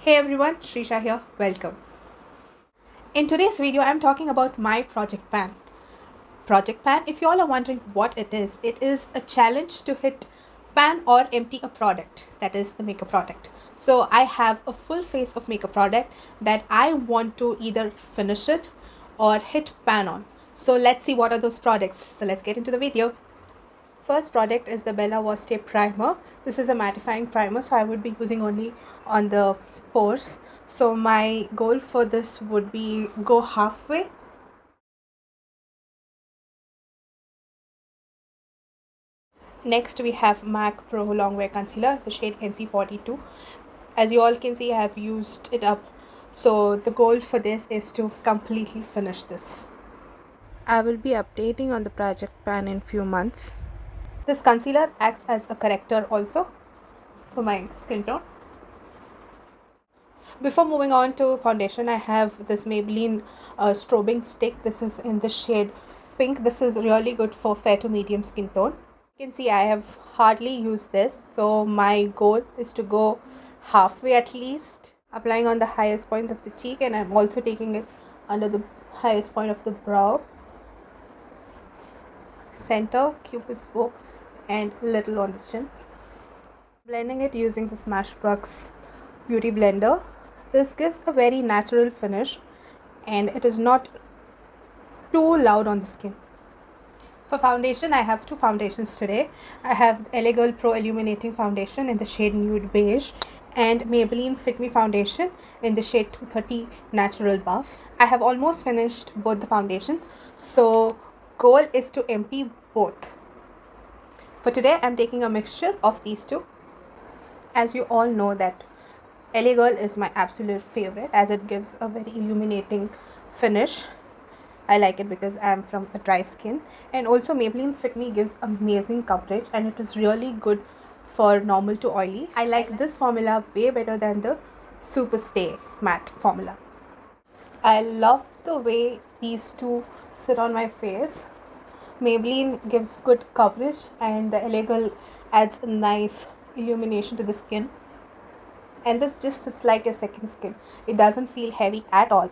Hey everyone, Shreesha here, welcome. In today's video, I'm talking about my project pan. Project pan, if you all are wondering what it is a challenge to hit pan or empty a product, that is the makeup product. So I have a full face of makeup product that I want to either finish it or hit pan on. So let's see what are those products. So let's get into the video. First product is the Bella Stay primer. This is a mattifying primer, so I would be using only on the pores. So my goal for this would be go halfway. Next we have MAC Pro Longwear Concealer, the shade NC42. As you all can see, I have used it up. So the goal for this is to completely finish this. I will be updating on the project pan in few months. This concealer acts as a corrector also for my skin tone. Before moving on to foundation, I have this Maybelline strobing stick. This is in the shade pink. This is really good for fair to medium skin tone. You can see I have hardly used this, so my goal is to go halfway at least, applying on the highest points of the cheek, and I'm also taking it under the highest point of the brow, center, cupid's bow, and little on the chin. Blending it using the Smashbox beauty blender. This gives a very natural finish and it is not too loud on the skin. For foundation, I have two foundations today. I have LA Girl Pro Illuminating Foundation in the shade Nude Beige and Maybelline Fit Me Foundation in the shade 230 Natural Buff. I have almost finished both the foundations, so goal is to empty both. For today, I'm taking a mixture of these two. As you all know that LA Girl is my absolute favorite as it gives a very illuminating finish. I like it because I am from a dry skin, and also Maybelline Fit Me gives amazing coverage and it is really good for normal to oily. I like this formula way better than the Super Stay matte formula. I love the way these two sit on my face. Maybelline gives good coverage and the LA Girl adds a nice illumination to the skin. And this just sits like a second skin. It doesn't feel heavy at all.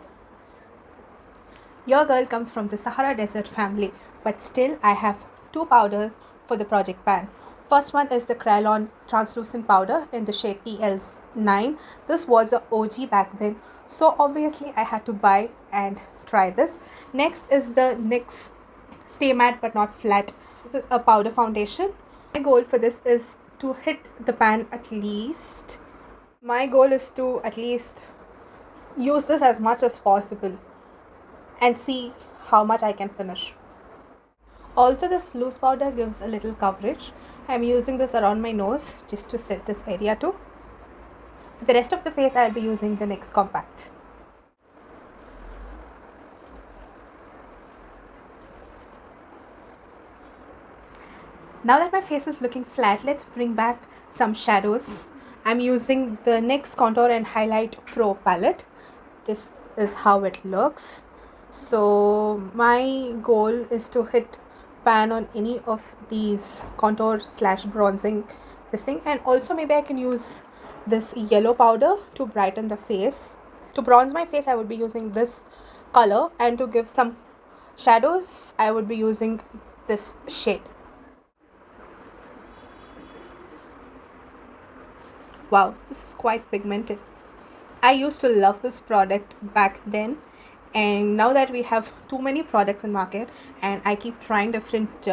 Your girl comes from the Sahara Desert family, but still I have two powders for the project pan. First one is the Kryolan translucent powder in the shade TL9. This was a OG back then, so obviously I had to buy and try this. Next is the NYX Stay Matte but Not Flat. This is a powder foundation. My goal for this is to hit the pan at least. My goal is to at least use this as much as possible and see how much I can finish. Also, this loose powder gives a little coverage. I'm using this around my nose just to set this area too. For the rest of the face, I'll be using the NYX Compact. Now that my face is looking flat, let's bring back some shadows. I'm using the NYX Contour and Highlight Pro palette. This is how it looks. So my goal is to hit pan on any of these contour / bronzing this thing, and also maybe I can use this yellow powder to brighten the face. To bronze my face, I would be using this color, and to give some shadows, I would be using this shade. Wow, this is quite pigmented. I used to love this product back then, and now that we have too many products in market and I keep trying different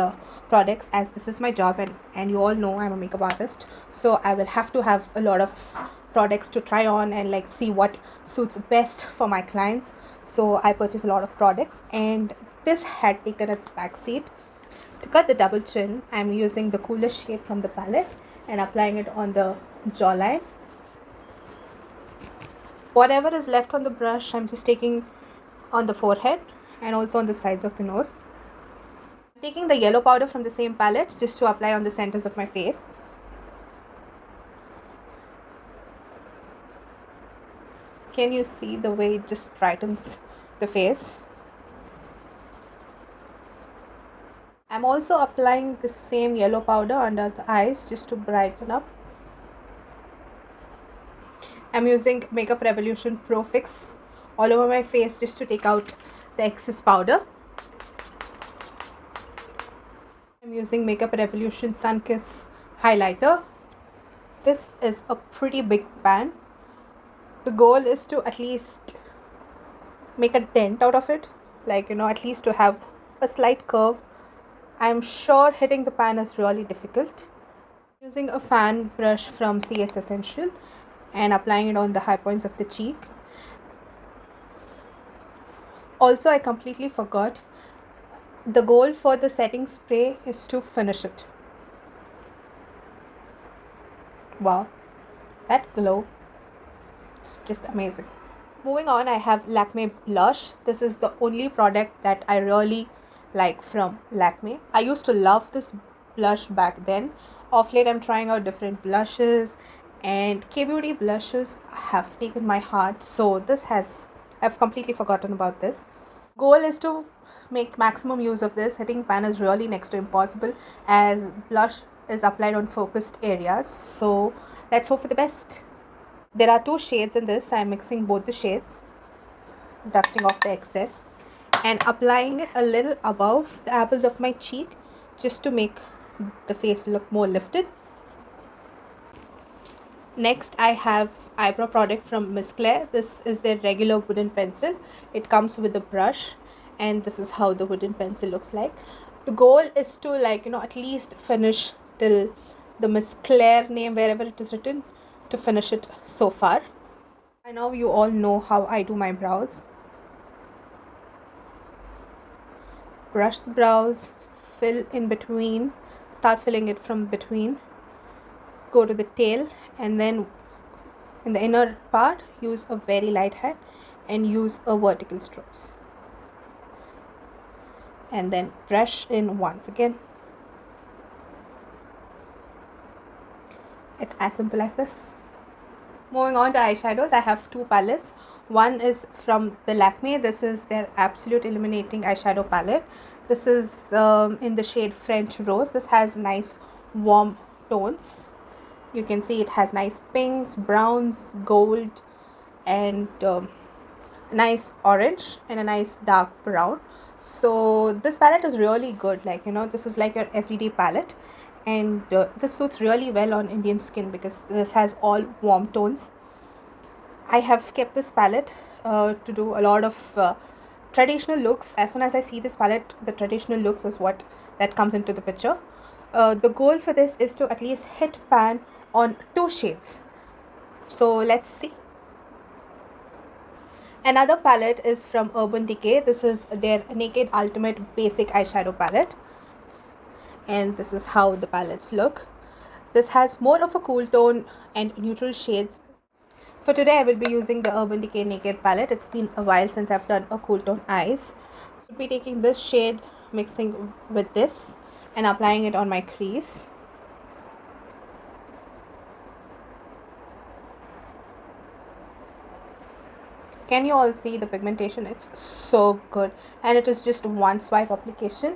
products, as this is my job, and you all know I'm a makeup artist, so I will have to have a lot of products to try on and like see what suits best for my clients. So I purchase a lot of products, and this had taken its backseat. To cut the double chin, I'm using the coolest shade from the palette and applying it on the jawline. Whatever is left on the brush, I'm just taking on the forehead and also on the sides of the nose. I'm taking the yellow powder from the same palette just to apply on the centers of my face. Can you see the way it just brightens the face? I'm also applying the same yellow powder under the eyes just to brighten up. I'm using Makeup Revolution Pro Fix all over my face just to take out the excess powder. I'm using Makeup Revolution Sun Kiss highlighter. This is a pretty big pan. The goal is to at least make a dent out of it, like, at least to have a slight curve. I'm sure hitting the pan is really difficult. Using a fan brush from CS Essential and applying it on the high points of the cheek. Also, I completely forgot, the goal for the setting spray is to finish it. Wow, that glow, it's just amazing. Moving on, I have Lakme blush. This is the only product that I really like from Lakme. I used to love this blush back then. Of late, I'm trying out different blushes, and K-Beauty blushes have taken my heart. So I've completely forgotten about this. Goal is to make maximum use of this. Hitting pan is really next to impossible as blush is applied on focused areas. So let's hope for the best. There are 2 shades in this. I'm mixing both the shades, dusting off the excess and applying it a little above the apples of my cheek just to make the face look more lifted. Next, I have eyebrow product from Miss Claire. This is their regular wooden pencil. It comes with a brush, and this is how the wooden pencil looks like. The goal is to, at least finish till the Miss Claire name wherever it is written, to finish it so far. I know you all know how I do my brows. Brush the brows, fill in between, start filling it from between, go to the tail, and then in the inner part use a very light hand and use a vertical strokes, and then brush in once again. It's as simple as this. Moving on to eyeshadows, I have 2 palettes. One is from the Lakme. This is their Absolute Illuminating Eyeshadow palette. This is in the shade French Rose. This has nice warm tones. You can see it has nice pinks, browns, gold, and nice orange and a nice dark brown. So this palette is really good. This is like your everyday palette, and this suits really well on Indian skin because this has all warm tones. I have kept this palette to do a lot of traditional looks. As soon as I see this palette, the traditional looks is what that comes into the picture. The goal for this is to at least hit pan on 2 shades. So let's see. Another palette is from Urban Decay. This is their Naked Ultimate Basic Eyeshadow palette, and this is how the palettes look. This has more of a cool tone and neutral shades. For today, I will be using the Urban Decay Naked palette. It's been a while since I've done a cool tone eyes. So I'll be taking this shade, mixing with this, and applying it on my crease. Can you all see the pigmentation? It's so good, and it is just one swipe application.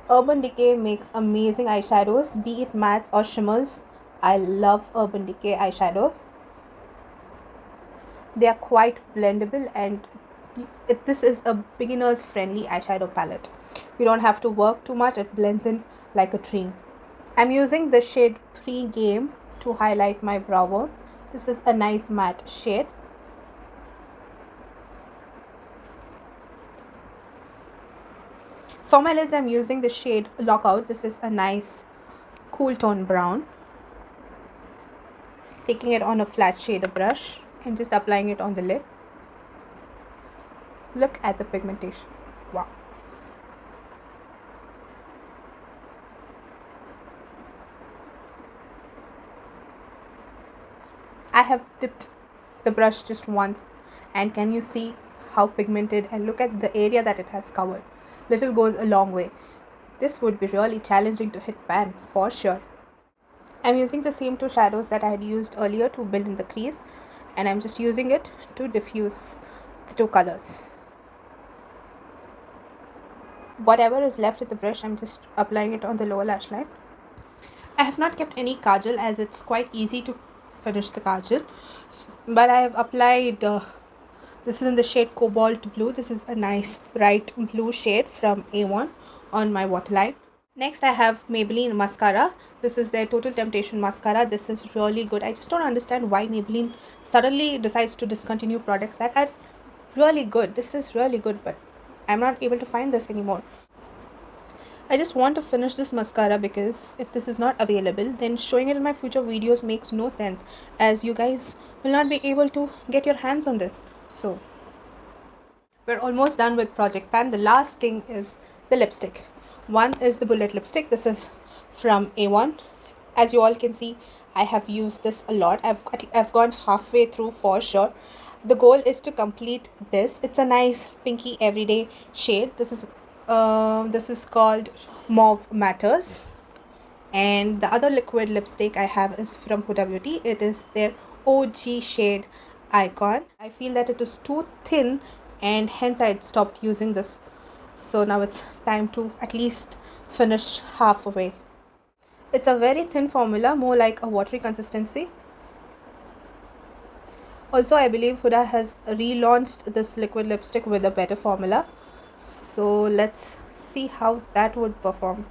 Urban Decay makes amazing eyeshadows, be it mattes or shimmers. I love Urban Decay eyeshadows. They are quite blendable, and this is a beginner's friendly eyeshadow palette. You don't have to work too much. It blends in like a dream. I'm using the shade Pre-Game to highlight my brow bone. This is a nice matte shade. For my lids, I'm using the shade Lockout. This is a nice cool tone brown. Taking it on a flat shader brush and just applying it on the lid. Look at the pigmentation. Wow. I have dipped the brush just once, and can you see how pigmented, and look at the area that it has covered. Little goes a long way. This would be really challenging to hit pan for sure. I'm using the same 2 shadows that I had used earlier to build in the crease, and I'm just using it to diffuse the 2 colors. Whatever is left with the brush, I'm just applying it on the lower lash line. I have not kept any kajal as it's quite easy to finish the kajal. But I have applied, this is in the shade Cobalt Blue. This is a nice bright blue shade from A1 on my waterline. Next, I have Maybelline mascara. This is their Total Temptation mascara. This is really good. I just don't understand why Maybelline suddenly decides to discontinue products that are really good. This is really good, but I'm not able to find this anymore. I just want to finish this mascara because if this is not available, then showing it in my future videos makes no sense, as you guys will not be able to get your hands on this. So we're almost done with Project Pan. The last thing is the lipstick. One is the bullet lipstick. This is from A1. As you all can see, I have used this a lot. I've gone halfway through for sure. The goal is to complete this. It's a nice pinky everyday shade. This is called Mauve Matters. And the other liquid lipstick I have is from Huda Beauty. It is their OG shade Icon. I feel that it is too thin, and hence I stopped using this. So now it's time to at least finish halfway. It's a very thin formula, more like a watery consistency. Also, I believe Huda has relaunched this liquid lipstick with a better formula. So let's see how that would perform.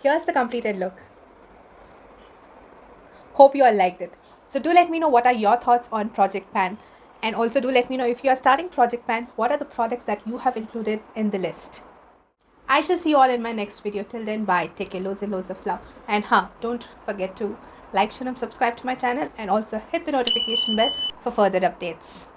Here's the completed look. Hope you all liked it. So do let me know what are your thoughts on Project Pan. And also do let me know, if you are starting Project Pan, what are the products that you have included in the list. I shall see you all in my next video. Till then, bye. Take care. Loads and loads of love. And don't forget to like, share and subscribe to my channel, and also hit the notification bell for further updates.